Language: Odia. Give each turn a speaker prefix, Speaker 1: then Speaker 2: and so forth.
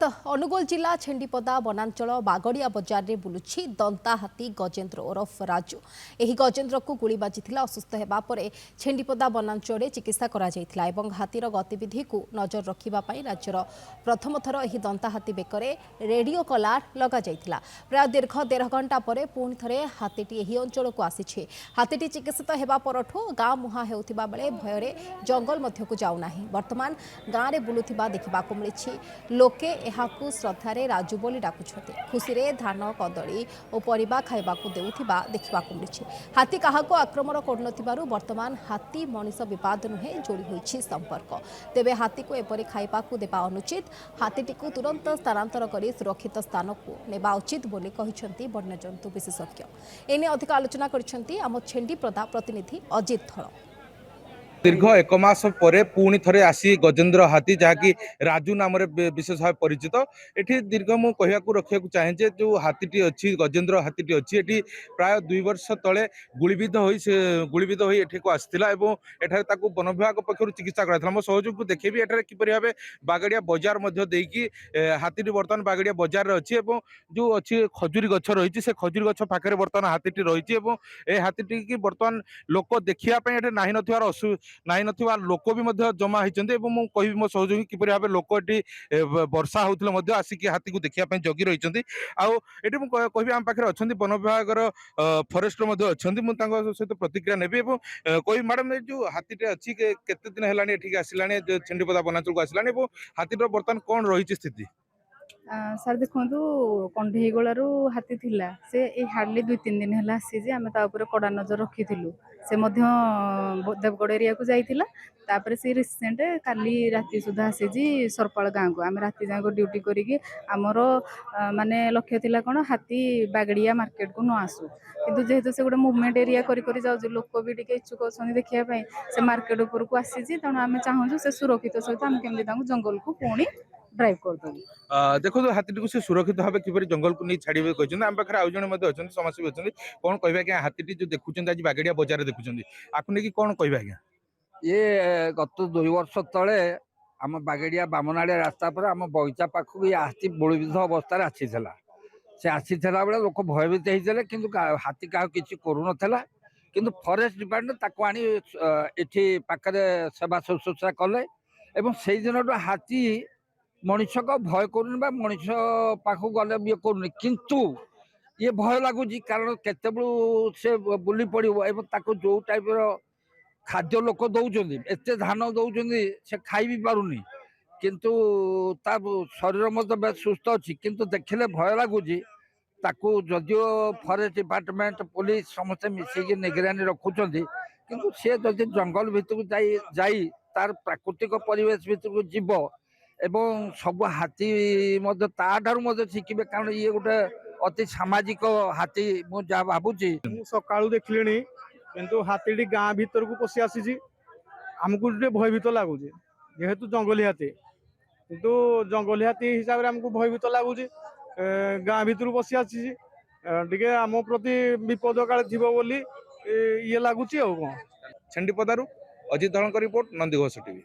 Speaker 1: ତ ଅନୁଗୁଳ ଜିଲ୍ଲା ଛେଣ୍ଡିପଦା ବନାଞ୍ଚଳ ବାଗଡ଼ିଆ ବଜାରରେ ବୁଲୁଛି ଦନ୍ତା ହାତୀ ଗଜେନ୍ଦ୍ର ଓରଫ ରାଜୁ। ଏହି ଗଜେନ୍ଦ୍ରକୁ ଗୁଳି ବାଜିଥିଲା। ଅସୁସ୍ଥ ହେବା ପରେ ଛେଣ୍ଡିପଦା ବନାଞ୍ଚଳରେ ଚିକିତ୍ସା କରାଯାଇଥିଲା ଏବଂ ହାତୀର ଗତିବିଧିକୁ ନଜର ରଖିବା ପାଇଁ ରାଜ୍ୟର ପ୍ରଥମ ଥର ଏହି ଦନ୍ତା ହାତୀ ବେକରେ ରେଡିଓ କଲାର ଲଗାଯାଇଥିଲା। ପ୍ରାୟ ଦୀର୍ଘ 1.5 ଘଣ୍ଟା ପରେ ପୁଣି ଥରେ ହାତୀଟି ଏହି ଅଞ୍ଚଳକୁ ଆସିଛି। ହାତୀଟି ଚିକିତ୍ସିତ ହେବା ପରଠୁ ଗାଁ ମୁହାଁ ହେଉଥିବା ବେଳେ ଭୟରେ ଜଙ୍ଗଲ ମଧ୍ୟକୁ ଯାଉନାହିଁ। ବର୍ତ୍ତମାନ ଗାଁରେ ବୁଲୁଥିବା ଦେଖିବାକୁ ମିଳିଛି। ଲୋକେ ଏହାକୁ ଶ୍ରଦ୍ଧାରେ ରାଜୁ ବୋଲି ଡାକୁଛନ୍ତି। ଖୁସିରେ ଧାନ କଦଳୀ ଓ ପରିବା ଖାଇବାକୁ ଦେଉଥିବା ଦେଖିବାକୁ ମିଳିଛି। ହାତୀ କାହାକୁ ଆକ୍ରମଣ କରୁନଥିବାରୁ ବର୍ତ୍ତମାନ ହାତୀ ମଣିଷ ବିବାଦ ନୁହେଁ, ଯୋଡ଼ି ହୋଇଛି ସମ୍ପର୍କ। ତେବେ ହାତୀକୁ ଏପରି ଖାଇବାକୁ ଦେବା ଅନୁଚିତ। ହାତୀଟିକୁ ତୁରନ୍ତ ସ୍ଥାନାନ୍ତର କରି ସୁରକ୍ଷିତ ସ୍ଥାନକୁ ନେବା ଉଚିତ ବୋଲି କହିଛନ୍ତି ବନ୍ୟଜନ୍ତୁ ବିଶେଷଜ୍ଞ। ଏନେଇ ଅଧିକ ଆଲୋଚନା କରିଛନ୍ତି ଆମ ଛେଣ୍ଡିପଦା ପ୍ରତିନିଧି ଅଜିତ ଧଳ।
Speaker 2: दीर्घ 1 मास परे पुणी थरे आसी गजेन्द्र हाथी जहाँकि राजू नाम विशेष भाव परिचित। एठी दीर्घ मु कहवाक रखा चाहे जो हाथी अच्छी गजेन्द्र हाथी अच्छी एठी प्राय 2 वर्ष तले गुलीबिद्ध हो एठी को आसला और एठारे ताकू वन विभाग पक्षर चिकित्सा कराइला। मो सहयोग को देखेबी एठारे किपरि भाबे बागड़िया बजार मध्य देकी हाथी बर्तमान बागड़िया बजार अच्छी जो अच्छी खजुरी गछ रही से खजुरी गछ पाखे बर्तमान हाथी रही ए हाथी की बर्तमान लोक देखा नाही नथिबार ନାହିଁ ନଥିବା ଲୋକ ବି ମଧ୍ୟ ଜମା ହେଇଛନ୍ତି ଏବଂ ମୁଁ କହିବି ମୋ ସହଯୋଗୀ କିପରି ଭାବେ ଲୋକ ଏଠି ବର୍ଷା ହଉଥିଲେ ମଧ୍ୟ ଆସିକି ହାତୀକୁ ଦେଖିବା ପାଇଁ ଜଗି ରହିଛନ୍ତି। ଆଉ ଏଠି ମୁଁ କହିବି ଆମ ପାଖରେ ଅଛନ୍ତି ବନ ବିଭାଗର ଫରେଷ୍ଟର ମଧ୍ୟ ଅଛନ୍ତି। ମୁଁ ତାଙ୍କ ସହିତ ପ୍ରତିକ୍ରିୟା ନେବି ଏବଂ କହିବି ମ୍ୟାଡାମ ଏ ଯୋଉ ହାତୀଟେ ଅଛି କେତେ ଦିନ ହେଲାଣି ଏଠିକି ଆସିଲାଣି ଛେଣ୍ଡିପଦା ବନାଞ୍ଚଳକୁ ଆସିଲାଣି ଏବଂ ହାତୀର ବର୍ତ୍ତମାନ କଣ ରହିଛି ସ୍ଥିତି?
Speaker 3: ସାର୍ ଦେଖନ୍ତୁ କଣ୍ଢେଇଗୋଳାରୁ ହାତୀ ଥିଲା ସେ ଏଇ ହାର୍ଡଲି 2-3 ଦିନ ହେଲା ଆସିଛି। ଆମେ ତା ଉପରେ କଡ଼ା ନଜର ରଖିଥିଲୁ। ସେ ମଧ୍ୟ ଦେବଗଡ଼ ଏରିଆକୁ ଯାଇଥିଲା। ତାପରେ ସେ ରିସେଣ୍ଟ କାଲି ରାତି ସୁଦ୍ଧା ଆସିଛି ସରପାଳ ଗାଁକୁ। ଆମେ ରାତି ଯାକ ଡ୍ୟୁଟି କରିକି ଆମର ମାନେ ଲକ୍ଷ୍ୟ ଥିଲା କ'ଣ ହାତୀ ବାଗଡ଼ିଆ ମାର୍କେଟକୁ ନ ଆସୁ, କିନ୍ତୁ ଯେହେତୁ ସେ ଗୋଟେ ମୁଭମେଣ୍ଟ ଏରିଆ କରି ଯାଉଛି, ଲୋକ ବି ଟିକେ ଇଚ୍ଛୁକ ଅଛନ୍ତି ଦେଖିବା ପାଇଁ। ସେ ମାର୍କେଟ ଉପରକୁ ଆସିଛି, ତେଣୁ ଆମେ ଚାହୁଁଛୁ ସେ ସୁରକ୍ଷିତ ସହିତ ଆମେ କେମିତି ତାଙ୍କୁ ଜଙ୍ଗଲକୁ ପୁଣି ଡ୍ରାଇଭ୍ କରିଦେବୁ।
Speaker 2: देखो हाथी को से सुरक्षित भाव किपरि जंगल को नहीं छाड़े कहते आम पाखे आउ जड़े अच्छा समाजसेवी अच्छा कौन कह आज्ञा हाथी जो देखुं आज बागड़िया बजार देखुं आपको नहीं कौन कह आज्ञा?
Speaker 4: ये गत 2 वर्ष तले आम बागड़िया बामनाड़िया रास्ता पर आम बगीचा पाखक ये हाथी बलविध अवस्था आसीला। से आसीला बेले लोक भयभीत होते कि हाथी क्या किसी करूना किंतु फॉरेस्ट डिपार्टमेंट ताको आनी एठी पाखरे सेवा शुश्रूषा कले एवं से दिन हाथी मनीष को भय करूनी मनीष पाखक गले ये करूनी किंतु ये भय लगुच कारण केतबू से बुली पड़ो एवं जो टाइप खाद्य लोक दौरान एत धान दौरान से खाई भी पारुनी किंतु ता शरीर मत बेस सुस्थ अच्छी किंतु देखले भय लगुच ताकू जदियो फॉरेस्ट डिपार्टमेंट पुलिस समस्त मिसिकी निगरानी रखुंट किंतु सी जदि जंगल भितर जाई तार प्राकृतिक परिवेश भितर जीव एवं सब हाथी ताठार शिखे कारण ये गोटे अति सामाजिक हाथी मुझे भावुची
Speaker 5: सका देखिली किंतु हाथी गाँ भीतर को पशि आसी आमको भयभीत लगुच जेहेतु जंगली हाथी किंतु जंगली हाथी हिसाब से आमको भयभीत लगुच गाँ भीतर पशि आसी आम प्रति विपद काले थी बोली ये लगुच।
Speaker 2: छेंडीपदारू अजित धलଙ୍କ रिपोर्ट नंदीघोष टीवी।